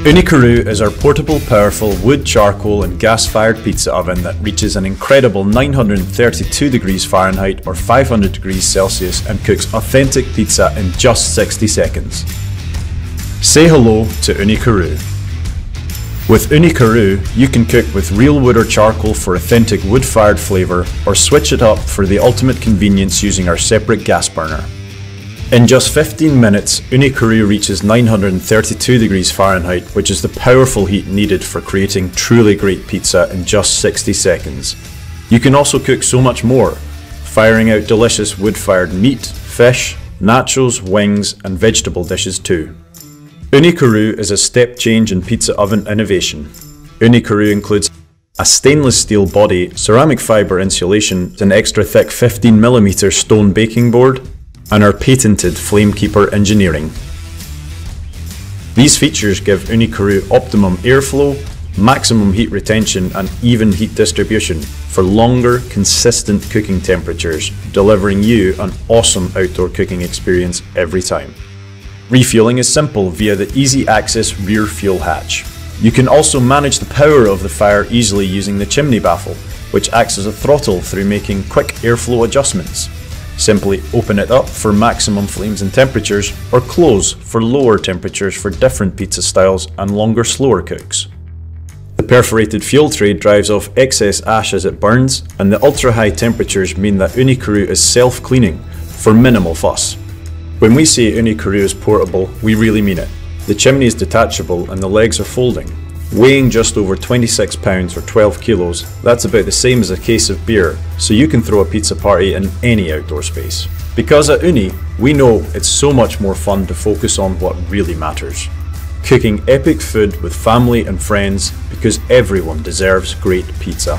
Ooni Karu is our portable, powerful wood, charcoal and gas-fired pizza oven that reaches an incredible 932 degrees Fahrenheit or 500 degrees Celsius and cooks authentic pizza in just 60 seconds. Say hello to Ooni Karu. With Ooni Karu, you can cook with real wood or charcoal for authentic wood-fired flavour, or switch it up for the ultimate convenience using our separate gas burner. In just 15 minutes, Ooni Karu reaches 932 degrees Fahrenheit, which is the powerful heat needed for creating truly great pizza in just 60 seconds. You can also cook so much more, firing out delicious wood-fired meat, fish, nachos, wings and vegetable dishes too. Ooni Karu is a step change in pizza oven innovation. Ooni Karu includes a stainless steel body, ceramic fibre insulation, an extra thick 15mm stone baking board, and our patented Flamekeeper engineering. These features give Ooni Karu optimum airflow, maximum heat retention and even heat distribution for longer, consistent cooking temperatures, delivering you an awesome outdoor cooking experience every time. Refueling is simple via the easy access rear fuel hatch. You can also manage the power of the fire easily using the chimney baffle, which acts as a throttle through making quick airflow adjustments. Simply open it up for maximum flames and temperatures, or close for lower temperatures for different pizza styles and longer, slower cooks. The perforated fuel tray drives off excess ash as it burns, and the ultra-high temperatures mean that Ooni Karu is self-cleaning for minimal fuss. When we say Ooni Karu is portable, we really mean it. The chimney is detachable and the legs are folding. Weighing just over 26 pounds or 12 kilos, that's about the same as a case of beer, so you can throw a pizza party in any outdoor space. Because at Ooni, we know it's so much more fun to focus on what really matters. Cooking epic food with family and friends, because everyone deserves great pizza.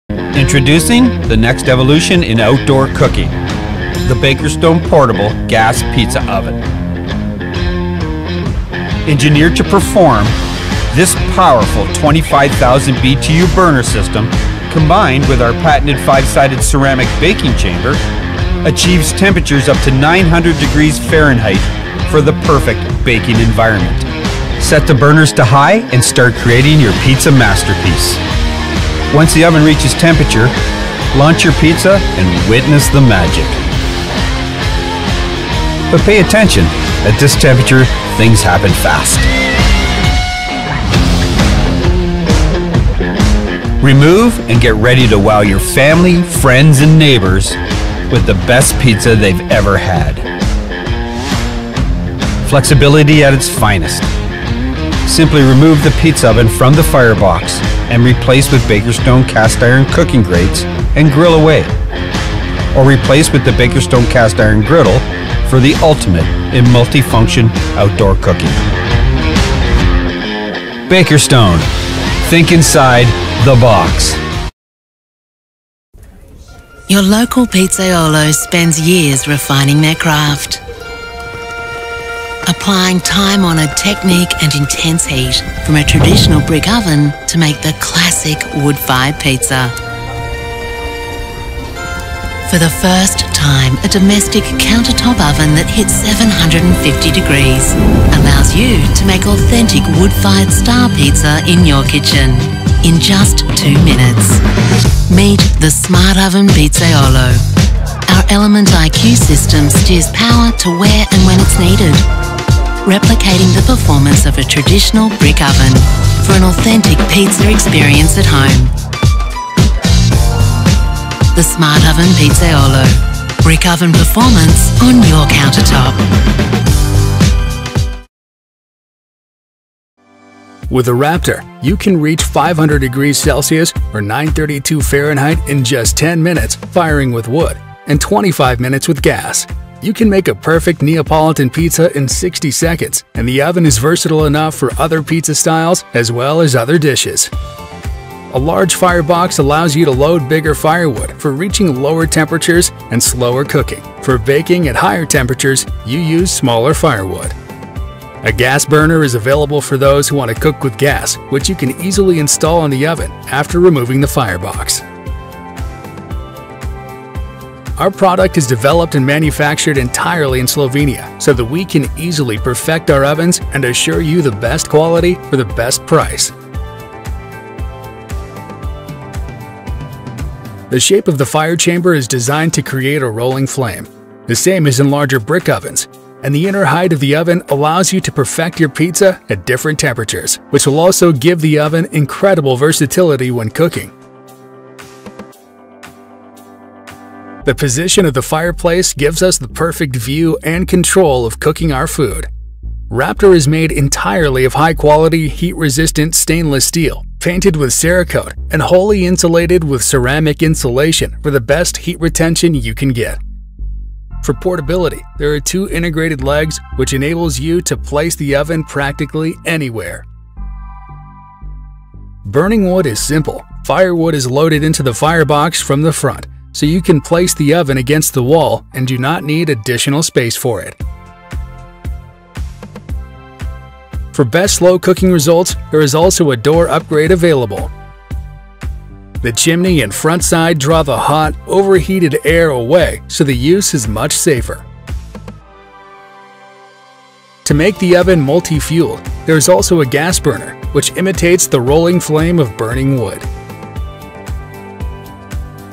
Introducing the next evolution in outdoor cooking, the BakerStone Portable Gas Pizza Oven. Engineered to perform, this powerful 25,000 BTU burner system, combined with our patented 5-sided ceramic baking chamber, achieves temperatures up to 900 degrees Fahrenheit for the perfect baking environment. Set the burners to high and start creating your pizza masterpiece. Once the oven reaches temperature, launch your pizza and witness the magic. But pay attention, at this temperature, things happen fast. Remove and get ready to wow your family, friends, and neighbors with the best pizza they've ever had. Flexibility at its finest. Simply remove the pizza oven from the firebox and replace with BakerStone cast iron cooking grates and grill away. Or replace with the BakerStone cast iron griddle for the ultimate in multifunction outdoor cooking. BakerStone. Think inside the box. Your local Pizzaiolo spends years refining their craft, applying time-honoured technique and intense heat from a traditional brick oven to make the classic wood-fired pizza. For the first time, a domestic countertop oven that hits 750 degrees allows you to make authentic wood-fired star pizza in your kitchen in just 2 minutes. Meet the Smart Oven Pizzaiolo. Our Element IQ system steers power to where and when it's needed, replicating the performance of a traditional brick oven for an authentic pizza experience at home. The Smart Oven Pizzaiolo. Brick oven performance on your countertop. With a Raptor, you can reach 500 degrees Celsius or 932 Fahrenheit in just 10 minutes firing with wood and 25 minutes with gas. You can make a perfect Neapolitan pizza in 60 seconds, and the oven is versatile enough for other pizza styles as well as other dishes. A large firebox allows you to load bigger firewood for reaching lower temperatures and slower cooking. For baking at higher temperatures, you use smaller firewood. A gas burner is available for those who want to cook with gas, which you can easily install in the oven after removing the firebox. Our product is developed and manufactured entirely in Slovenia so that we can easily perfect our ovens and assure you the best quality for the best price. The shape of the fire chamber is designed to create a rolling flame, the same as in larger brick ovens, and the inner height of the oven allows you to perfect your pizza at different temperatures, which will also give the oven incredible versatility when cooking. The position of the fireplace gives us the perfect view and control of cooking our food. Raptor is made entirely of high-quality, heat-resistant stainless steel, painted with Cerakote, and wholly insulated with ceramic insulation for the best heat retention you can get. For portability, there are 2 integrated legs which enables you to place the oven practically anywhere. Burning wood is simple. Firewood is loaded into the firebox from the front, so you can place the oven against the wall and do not need additional space for it. For best slow cooking results, there is also a door upgrade available. The chimney and front side draw the hot, overheated air away, so the use is much safer. To make the oven multi-fueled, there is also a gas burner, which imitates the rolling flame of burning wood.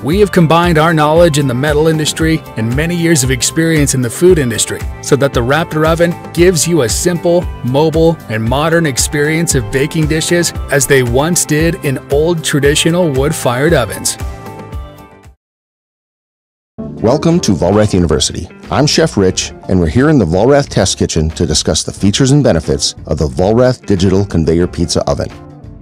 We have combined our knowledge in the metal industry and many years of experience in the food industry so that the Raptor oven gives you a simple, mobile, and modern experience of baking dishes as they once did in old traditional wood-fired ovens. Welcome to Vollrath University. I'm Chef Rich, and we're here in the Vollrath Test Kitchen to discuss the features and benefits of the Vollrath Digital Conveyor Pizza Oven.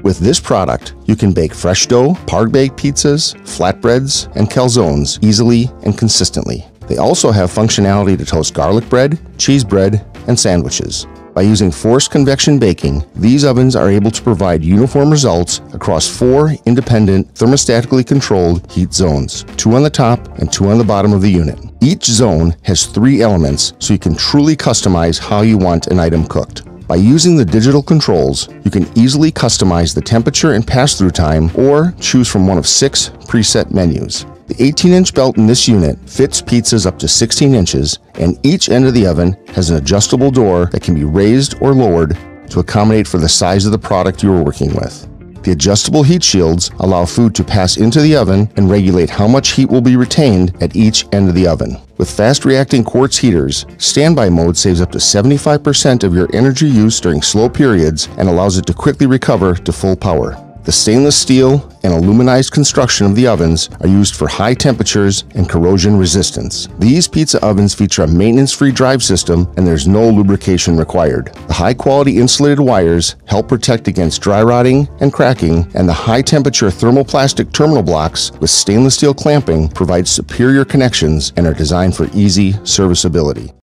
With this product, you can bake fresh dough, par-baked pizzas, flatbreads, and calzones easily and consistently. They also have functionality to toast garlic bread, cheese bread, and sandwiches. By using forced convection baking, these ovens are able to provide uniform results across 4 independent, thermostatically controlled heat zones, 2 on the top and 2 on the bottom of the unit. Each zone has 3 elements, so you can truly customize how you want an item cooked. By using the digital controls, you can easily customize the temperature and pass-through time or choose from one of 6 preset menus. The 18-inch belt in this unit fits pizzas up to 16 inches, and each end of the oven has an adjustable door that can be raised or lowered to accommodate for the size of the product you are working with. The adjustable heat shields allow food to pass into the oven and regulate how much heat will be retained at each end of the oven. With fast-reacting quartz heaters, standby mode saves up to 75% of your energy use during slow periods and allows it to quickly recover to full power. The stainless steel and aluminized construction of the ovens are used for high temperatures and corrosion resistance. These pizza ovens feature a maintenance-free drive system, and there's no lubrication required. The high-quality insulated wires help protect against dry rotting and cracking, and the high-temperature thermoplastic terminal blocks with stainless steel clamping provide superior connections and are designed for easy serviceability.